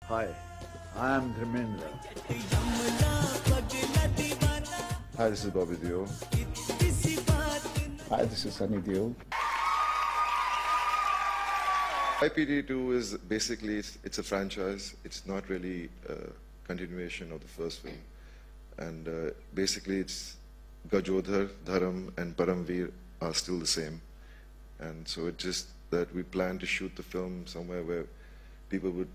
Hi, I am Dharmendra. Hi, this is Bobby Deol. Hi, this is Sunny Deol. IPD2 is basically, it's a franchise. It's not really a continuation of the first film. And basically it's Gajodhar, Dharam and Paramveer are still the same. And so it's just that we plan to shoot the film somewhere where people would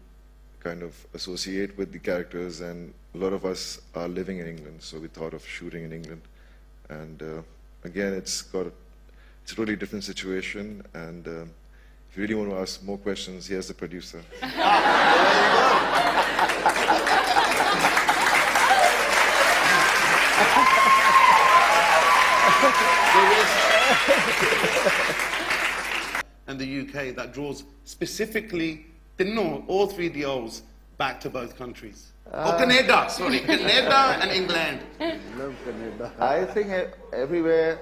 kind of associate with the characters, and a lot of us are living in England, so we thought of shooting in England. And again, it's a really different situation, and if you really want to ask more questions, here's the producer. And the UK that draws specifically all three Deols back to both countries. Canada, sorry, Canada and England. Love Canada. I think everywhere,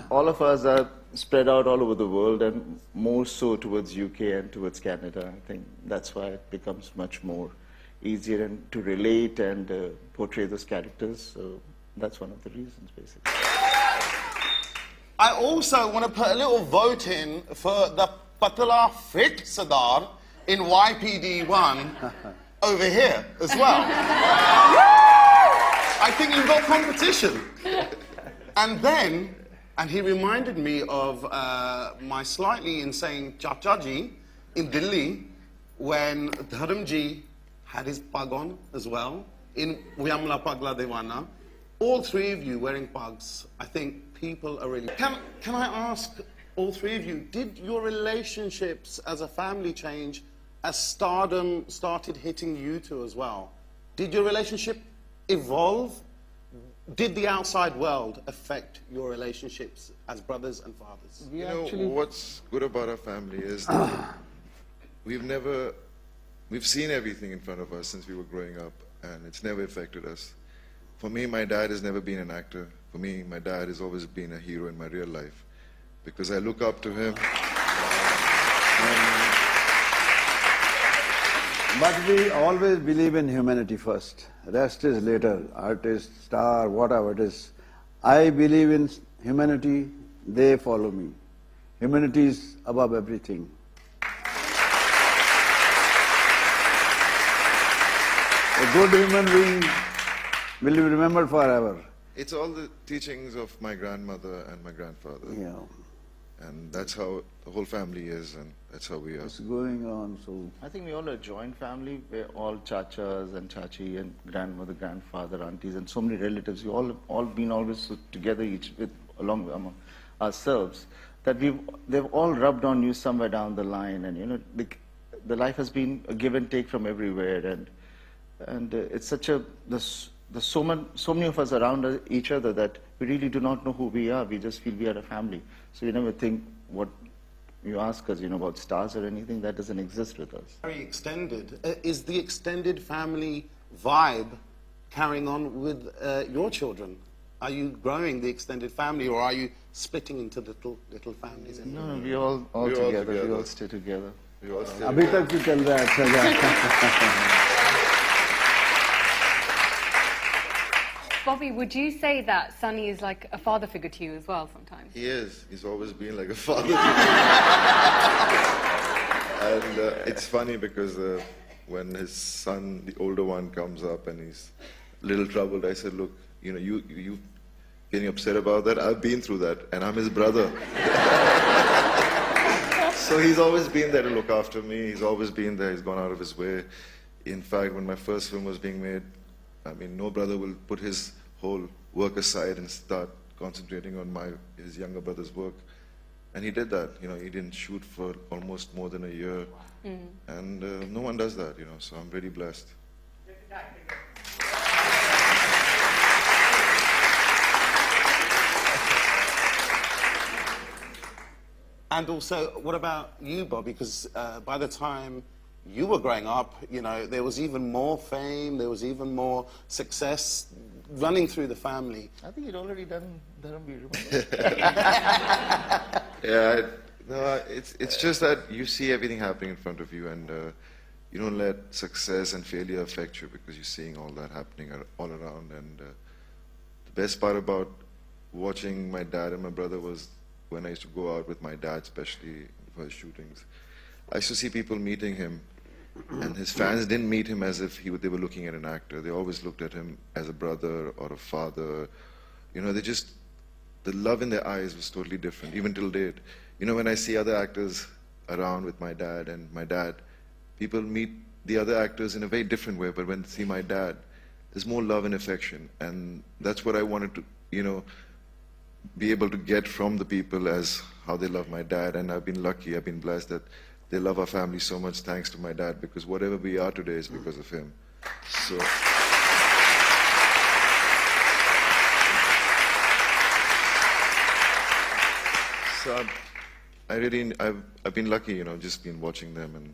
all of us are spread out all over the world, and more so towards UK and towards Canada. I think that's why it becomes much more easier and to relate and portray those characters. So that's one of the reasons, basically. I also want to put a little vote in for the Patala Fit Sardar in YPD1 over here as well. I think you've got competition. And he reminded me of my slightly insane Chachaji in Delhi when Dharamji had his pug on as well in Uyamla Pagla Dewana. All three of you wearing pugs. I think people are really... Can I ask all three of you, did your relationships as a family change as stardom started hitting you two as well? Did your relationship evolve? Did the outside world affect your relationships as brothers and fathers? You know, what's good about our family is that we've seen everything in front of us since we were growing up, and it's never affected us. For me, my dad has never been an actor. For me, my dad has always been a hero in my real life, because I look up to him. But we always believe in humanity first. Rest is later, artist, star, whatever it is. I believe in humanity, they follow me. Humanity is above everything. A good human being will be remembered forever. It's all the teachings of my grandmother and my grandfather. Yeah. And that's how the whole family is, and that's how we are. It's going on, so... I think we all are a joint family. We're all chachas and chachi and grandmother, grandfather, aunties, and so many relatives. We've all been always together along among ourselves. That they've all rubbed on you somewhere down the line, and you know, the life has been a give and take from everywhere, and it's such a... There's so many of us around each other that we really do not know who we are. We just feel we are a family. So you never think what you ask us, about stars or anything. That doesn't exist with us. Very extended. Is the extended family vibe carrying on with your children? Are you growing the extended family, or are you splitting into little families? No, we all together. We all stay together. We all stay अभी तक भी चल रहा है अच्छा जा. Bobby, would you say that Sunny is like a father figure to you as well sometimes? He is. He's always been like a father. And it's funny because when his son, the older one, comes up and he's a little troubled, I said, look, you getting upset about that? I've been through that, and I'm his brother. So he's always been there to look after me. He's always been there. He's gone out of his way. In fact, when my first film was being made, I mean, no brother will put his whole work aside and start concentrating on his younger brother's work. And he did that. He didn't shoot for almost more than a year. And no one does that, so I'm very blessed. And also, what about you, Bobby? Because by the time you were growing up, there was even more fame, there was even more success running through the family. I think you'd already done Dharamveer. Yeah, no, it's just that you see everything happening in front of you, and you don't let success and failure affect you because you're seeing all that happening all around. And the best part about watching my dad and my brother was when I used to go out with my dad, especially for his shootings. I used to see people meeting him, and his fans didn't meet him as if they were looking at an actor. They always looked at him as a brother or a father. You know, the love in their eyes was totally different, even till date. You know, when I see other actors around with my dad and my dad, people meet the other actors in a very different way, but when they see my dad, there's more love and affection. And that's what I wanted to, you know, be able to get from the people as how they love my dad. And I've been lucky, I've been blessed that they love our family so much thanks to my dad, because whatever we are today is because of him. So I've been lucky, you know, just been watching them, and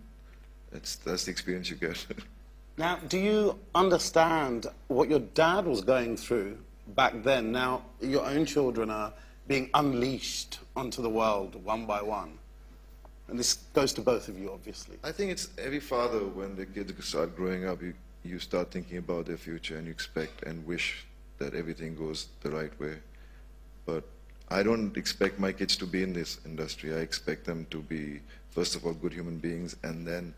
that's the experience you get. Now, do you understand what your dad was going through back then? Now, your own children are being unleashed onto the world one by one. And this goes to both of you, obviously. I think it's every father, when the kids start growing up, you start thinking about their future, and you expect and wish that everything goes the right way. But I don't expect my kids to be in this industry. I expect them to be, first of all, good human beings, and then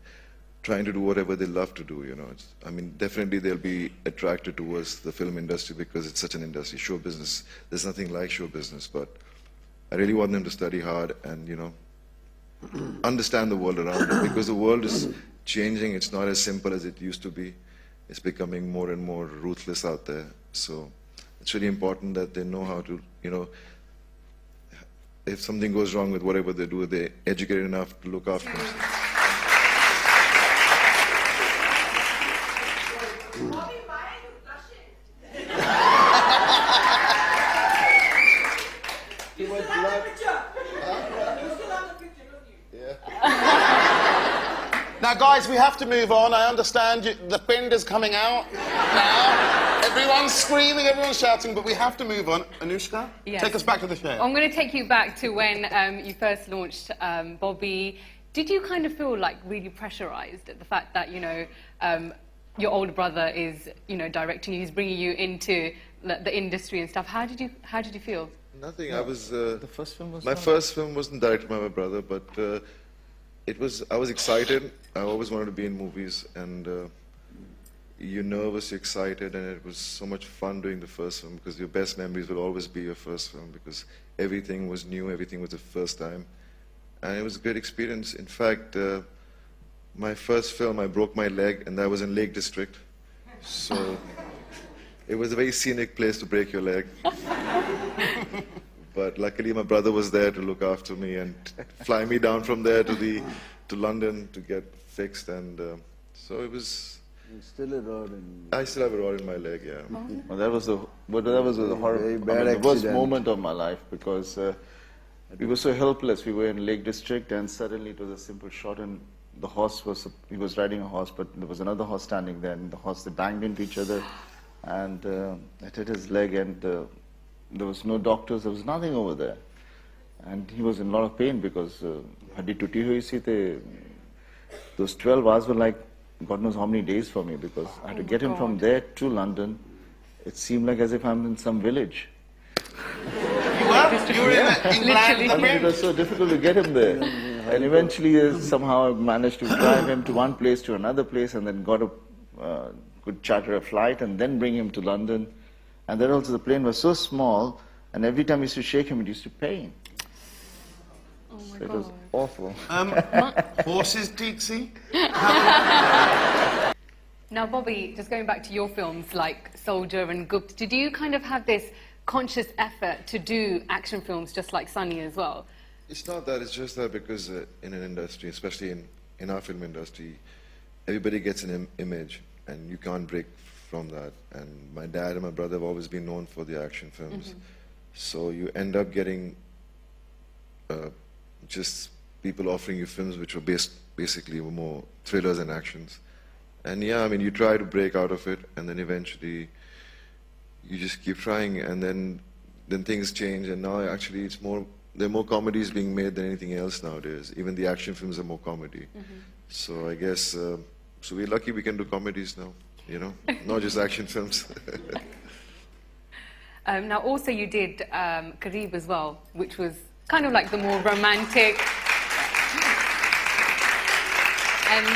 trying to do whatever they love to do, you know. I mean, definitely they'll be attracted towards the film industry because it's such an industry. Show business, there's nothing like show business, but I really want them to study hard and, you know, understand the world around them, because the world is changing. It's not as simple as it used to be. It's becoming more and more ruthless out there. So it's really important that they know how to, you know, if something goes wrong with whatever they do, they're educated enough to look after themselves. Now, guys, we have to move on. I understand the pind is coming out now. Everyone's screaming, everyone's shouting, but we have to move on. Anushka, yes. Take us back to the show. I'm going to take you back to when you first launched Bobby. Did you kind of feel like really pressurized at the fact that, you know, your older brother is, you know, directing you, he's bringing you into the industry and stuff? How did you feel? Nothing. I was. The first film was. My first film wasn't directed by my brother, but it was. I was excited. I always wanted to be in movies, and you're nervous, you're excited, and it was so much fun doing the first film, because your best memories will always be your first film, because everything was new, everything was the first time, and it was a great experience. In fact, my first film, I broke my leg, and that was in Lake District, so it was a very scenic place to break your leg. But luckily, my brother was there to look after me and fly me down from there to London to get fixed, and so it was. It's still a rod in... I still have a rod in my leg, yeah. Well, that was a horrible, the worst moment of my life, because we were so helpless. We were in Lake District, and suddenly it was a simple shot, and the horse he was riding a horse, but there was another horse standing there, and the horse, they banged into each other, and it hit his leg, and there was no doctors, there was nothing over there. And he was in a lot of pain, because haddi tutti hui si the, those 12 hours were like God knows how many days for me, because I had to get him from there to London. It seemed like as if I'm in some village. You were in England. I mean, it was so difficult to get him there. And eventually somehow I managed to drive him to one place to another place, and then got a could charter a flight and then bring him to London. And then also the plane was so small, and every time I used to shake him, it used to pain. Oh my So it God. was awful. Horses, Dixie? Now, Bobby, just going back to your films like Soldier and Gupt, did you kind of have this conscious effort to do action films just like Sunny as well? It's not that, it's just that because in an industry, especially in our film industry, everybody gets an image, and you can't break from that. And my dad and my brother have always been known for the action films. Mm-hmm. So you end up getting just people offering you films which were basically more thrillers and actions. And yeah, I mean, you try to break out of it, and then eventually you just keep trying, and then things change, and now actually it's more, there are more comedies being made than anything else nowadays. Even the action films are more comedy. Mm-hmm. So I guess So we're lucky we can do comedies now, you know, not just action films. Now, also you did Kareeb as well, which was kind of like the more romantic. And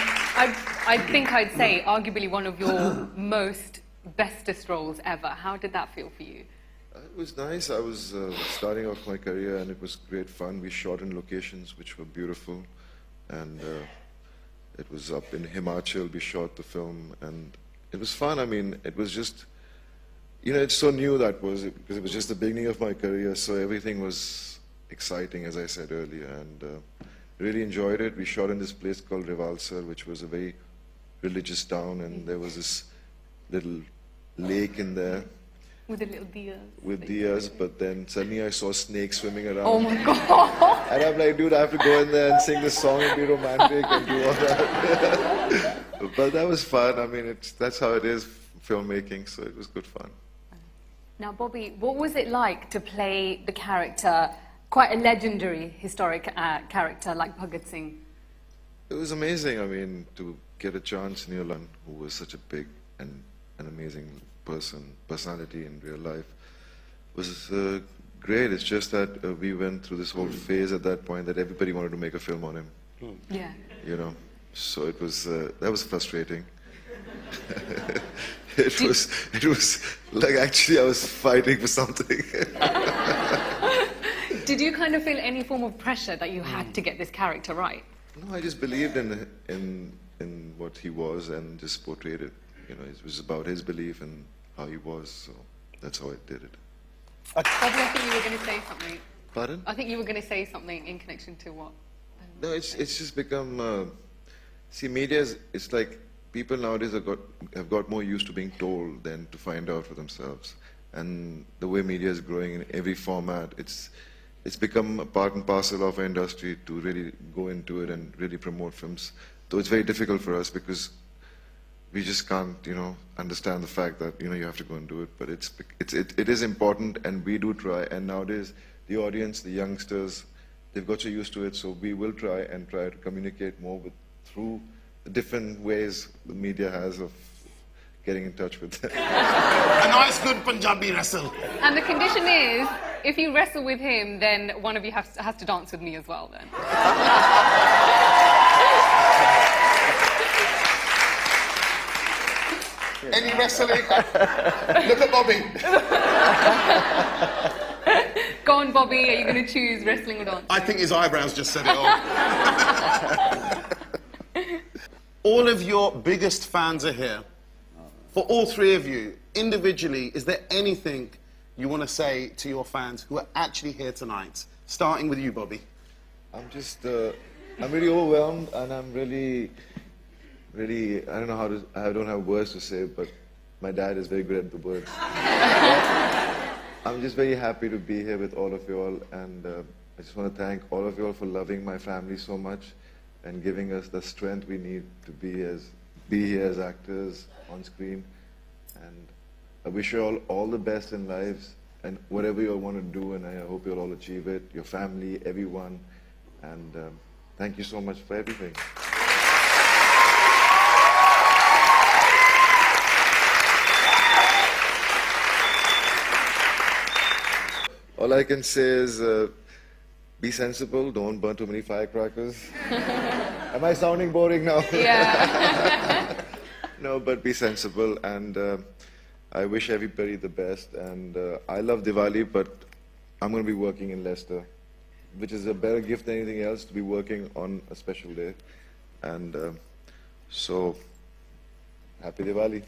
I think I'd say arguably one of your most bestest roles ever. How did that feel for you? It was nice. I was starting off my career, and it was great fun. We shot in locations which were beautiful, and it was up in Himachal. We shot the film, and it was fun. I mean, it was just, you know, it's so new because it was just the beginning of my career, so everything was exciting, as I said earlier, and really enjoyed it. We shot in this place called Rivalsar, which was a very religious town, and there was this little lake in there. With the little deers. With deers, but then suddenly I saw snakes swimming around. Oh my God! And I'm like, dude, I have to go in there and sing this song and be romantic and do all that. But that was fun. I mean, that's how it is, filmmaking, so it was good fun. Now, Bobby, what was it like to play the character, quite a legendary, historic character like Bhagat Singh? It was amazing. I mean, to get a chance, Neil, who was such a big and an amazing personality in real life, was great. It's just that we went through this whole phase at that point that everybody wanted to make a film on him. Yeah. You know, so it was that was frustrating. It was like actually I was fighting for something. Did you kind of feel any form of pressure that you had to get this character right? No, I just believed in what he was and just portrayed it. You know, it was about his belief and how he was, so that's how I did it. Bobby, I think you were going to say something. Pardon? I think you were going to say something in connection to what? No, it's just become. See, media it's like people nowadays have got more used to being told than to find out for themselves. And the way media is growing in every format, it's become a part and parcel of our industry to really go into it and really promote films. Though it's very difficult for us because we just can't, you know, understand the fact that, you know, you have to go and do it. But it is important, and we do try. And nowadays, the audience, the youngsters, they've got so used to it. So we will try to communicate more through the different ways the media has of getting in touch with them. A nice, good Punjabi wrestle. And the condition is, if you wrestle with him, then one of you has to dance with me as well, then. Any wrestling? Look at Bobby. Go on, Bobby, are you going to choose wrestling or dance? I think his eyebrows just said it all. All of your biggest fans are here. For all three of you, individually, is there anything you want to say to your fans who are actually here tonight? Starting with you, Bobby. I'm just, I'm really overwhelmed, and I'm really, I don't know I don't have words to say, but my dad is very good at the words. I'm just very happy to be here with all of you all, and I just want to thank all of you all for loving my family so much and giving us the strength we need to be here as actors on screen. And I wish you all the best in lives and whatever you all want to do, and I hope you'll all achieve it, your family, everyone, and thank you so much for everything. All I can say is be sensible, don't burn too many firecrackers. Am I sounding boring now? Yeah. No, but be sensible, and I wish everybody the best. And I love Diwali, but I'm going to be working in Leicester, which is a better gift than anything else, to be working on a special day. And so, happy Diwali.